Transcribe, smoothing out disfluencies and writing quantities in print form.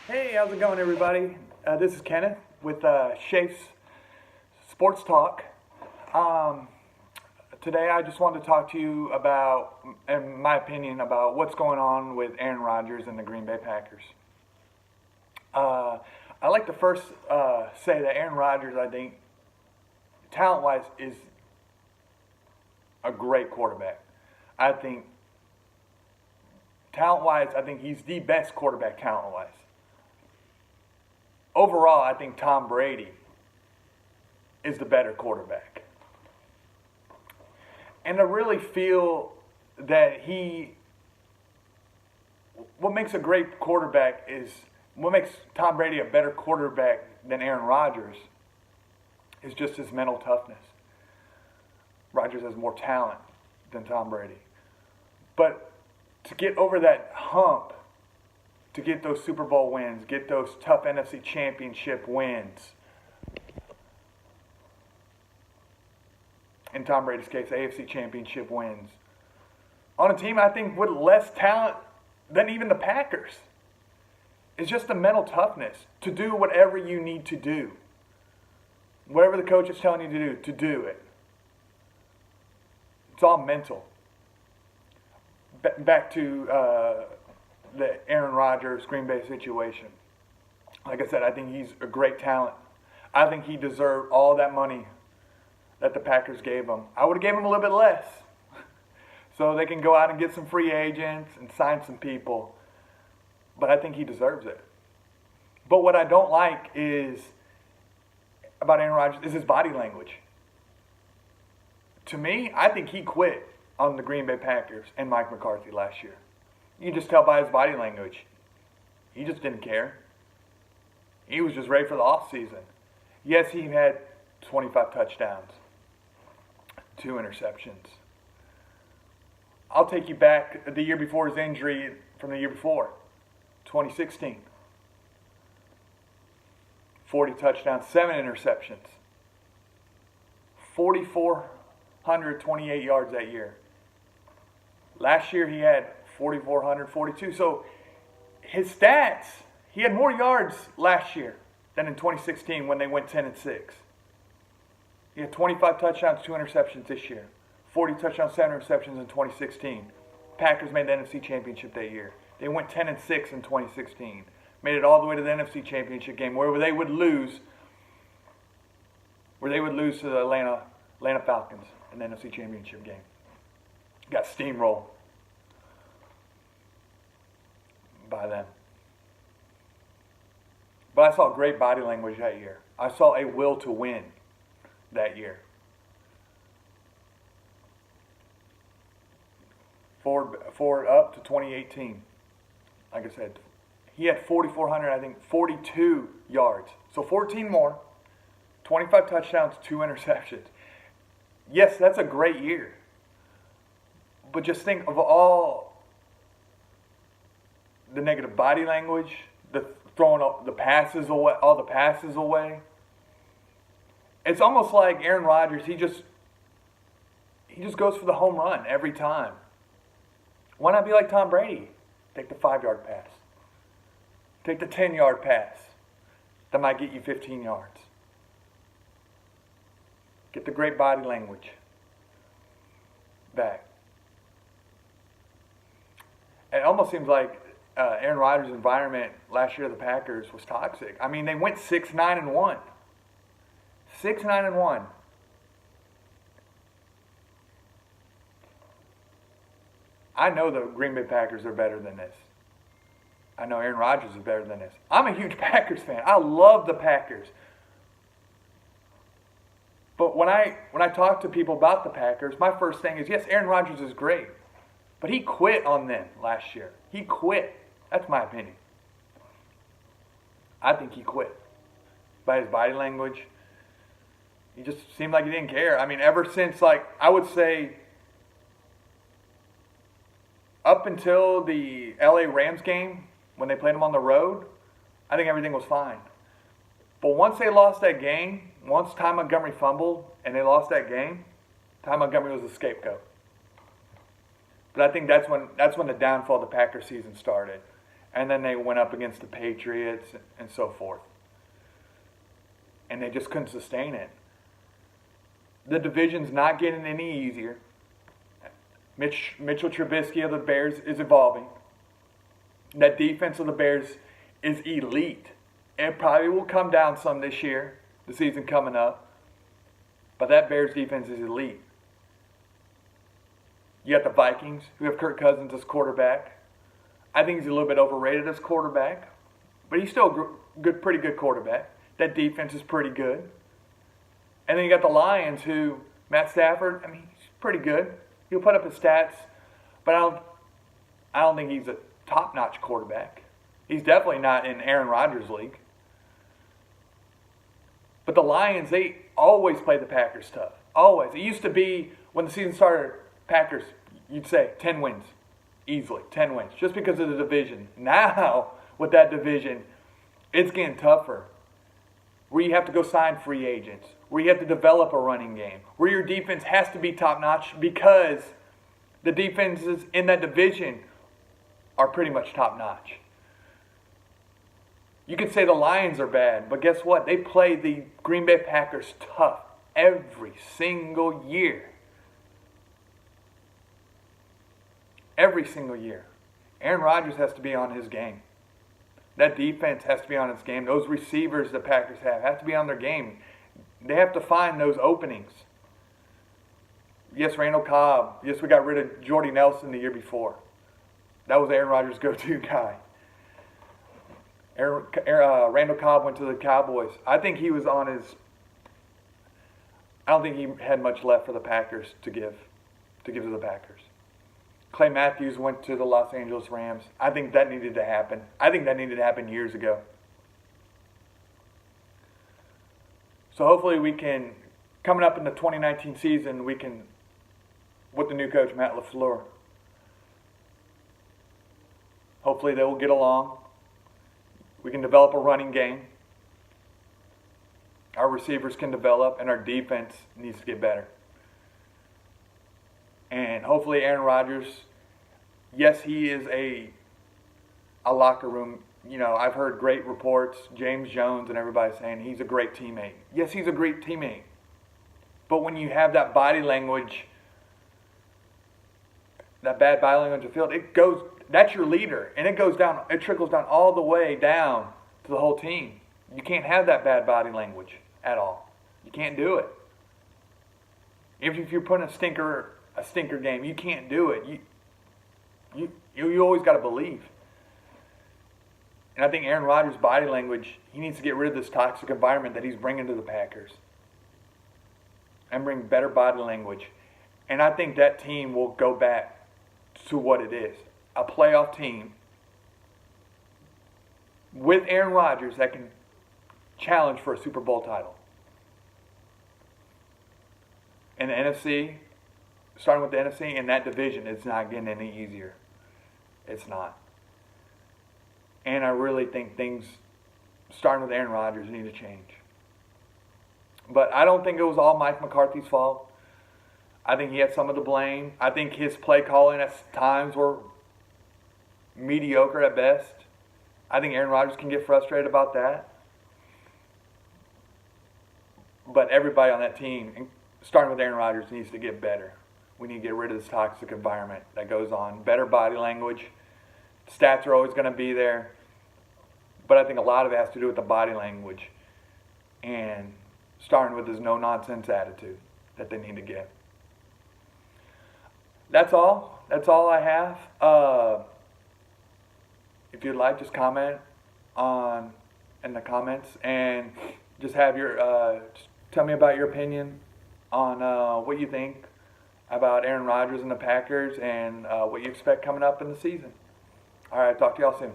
Hey, how's it going, everybody? This is Kenneth with Shafe's Sports Talk. Um, Today, I just wanted to talk to you about, in my opinion, about what's going on with Aaron Rodgers and the Green Bay Packers. Uh, I like to first say that Aaron Rodgers, I think, talent-wise, is a great quarterback. I think, talent-wise, I think he's the best quarterback talent-wise. Overall, I think Tom Brady is the better quarterback. And I really feel that what makes a great quarterback is, what makes Tom Brady a better quarterback than Aaron Rodgers is just his mental toughness. Rodgers has more talent than Tom Brady. But to get over that hump, to get those Super Bowl wins, get those tough NFC Championship wins, in Tom Brady's case, AFC Championship wins, on a team I think with less talent than even the Packers. It's just the mental toughness to do whatever you need to do. Whatever the coach is telling you to do it. It's all mental. Back to the Aaron Rodgers Green Bay situation. Like I said, I think he's a great talent. I think he deserved all that money that the Packers gave him. I would have gave him a little bit less, so they can go out and get some free agents and sign some people. But I think he deserves it. But what I don't like is about Aaron Rodgers is his body language. To me, I think he quit on the Green Bay Packers and Mike McCarthy last year. You can just tell by his body language. He just didn't care. He was just ready for the offseason. Yes, he had 25 touchdowns, 2 interceptions. I'll take you back the year before his injury from the year before, 2016. 40 touchdowns, 7 interceptions. 4,428 yards that year. Last year he had 4,442. So his stats, he had more yards last year than in 2016 when they went 10-6. He had 25 touchdowns, 2 interceptions this year. 40 touchdowns, 7 interceptions in 2016. Packers made the NFC Championship that year. They went 10-6 in 2016. Made it all the way to the NFC Championship game where they would lose to the Atlanta Falcons in the NFC Championship game. Got steamrolled by them. But I saw great body language that year. I saw a will to win that year. Forward up to 2018. Like I said, he had 4,400, I think, 42 yards. So 14 more, 25 touchdowns, 2 interceptions. Yes, that's a great year. But just think of all the negative body language, the throwing the passes away, all the passes away. It's almost like Aaron Rodgers, he just goes for the home run every time. Why not be like Tom Brady? Take the 5-yard pass. Take the 10-yard pass. That might get you 15 yards. Get the great body language back. It almost seems like Aaron Rodgers' environment last year of the Packers was toxic. I mean, they went 6-9-1. 6-9-1. I know the Green Bay Packers are better than this. I know Aaron Rodgers is better than this. I'm a huge Packers fan. I love the Packers. But when I talk to people about the Packers, my first thing is, yes, Aaron Rodgers is great. But he quit on them last year. He quit. That's my opinion. I think he quit. By his body language, he just seemed like he didn't care. I mean, ever since, I would say, up until the LA Rams game, when they played them on the road, I think everything was fine. But once they lost that game, once Ty Montgomery fumbled and they lost that game, Ty Montgomery was the scapegoat. But I think that's when the downfall of the Packers season started. and then they went up against the Patriots and so forth. And they just couldn't sustain it. The division's not getting any easier. Mitchell Trubisky of the Bears is evolving. That defense of the Bears is elite. It probably will come down some this year, the season coming up. But that Bears defense is elite. You got the Vikings, who have Kirk Cousins as quarterback. I think he's a little bit overrated as quarterback, but he's still a pretty good quarterback. That defense is pretty good. And then you got the Lions, who, Matt Stafford, I mean, he's pretty good. He'll put up his stats, but I don't think he's a top-notch quarterback. He's definitely not in Aaron Rodgers' league. But the Lions, they always play the Packers tough. Always. It used to be, when the season started, Packers, you'd say 10 wins. Easily, 10 wins. Just because of the division. Now, with that division, it's getting tougher. Where you have to go sign free agents. Where you have to develop a running game. Where your defense has to be top-notch because the defenses in that division are pretty much top-notch. You could say the Lions are bad, but guess what? They play the Green Bay Packers tough every single year. Every single year. Aaron Rodgers has to be on his game. That defense has to be on its game. Those receivers the Packers have to be on their game. They have to find those openings. Yes, Randall Cobb. Yes, we got rid of Jordy Nelson the year before. That was Aaron Rodgers' go-to guy. Randall Cobb went to the Cowboys. I think he was on his... I don't think he had much left for the Packers to give to the Packers. Clay Matthews went to the Los Angeles Rams. I think that needed to happen. I think that needed to happen years ago. So hopefully we can, coming up in the 2019 season, we can, with the new coach, Matt LaFleur, hopefully they will get along. We can develop a running game. Our receivers can develop, and our defense needs to get better. And hopefully Aaron Rodgers, yes, he is a locker room. You know, I've heard great reports, James Jones and everybody saying he's a great teammate. Yes, he's a great teammate. But when you have that body language, that bad body language on the field, that's your leader. And it trickles down all the way down to the whole team. You can't have that bad body language at all. You can't do it. If you're putting a stinker game, you can't do it. You always got to believe. And I think Aaron Rodgers' body language, he needs to get rid of this toxic environment that he's bringing to the Packers. And bring better body language. And I think that team will go back to what it is. A playoff team with Aaron Rodgers that can challenge for a Super Bowl title. And the NFC, starting with the NFC, in that division, it's not getting any easier. It's not. And I really think things, starting with Aaron Rodgers, need to change. But I don't think it was all Mike McCarthy's fault. I think he had some of the blame. I think his play calling at times were mediocre at best. I think Aaron Rodgers can get frustrated about that. But everybody on that team, starting with Aaron Rodgers, needs to get better. We need to get rid of this toxic environment that goes on. Better body language. Stats are always going to be there. But I think a lot of it has to do with the body language. And starting with this no-nonsense attitude that they need to get. That's all. That's all I have. If you'd like, just comment in the comments and just have just tell me about your opinion on what you think about Aaron Rodgers and the Packers and what you expect coming up in the season. All right, talk to y'all soon.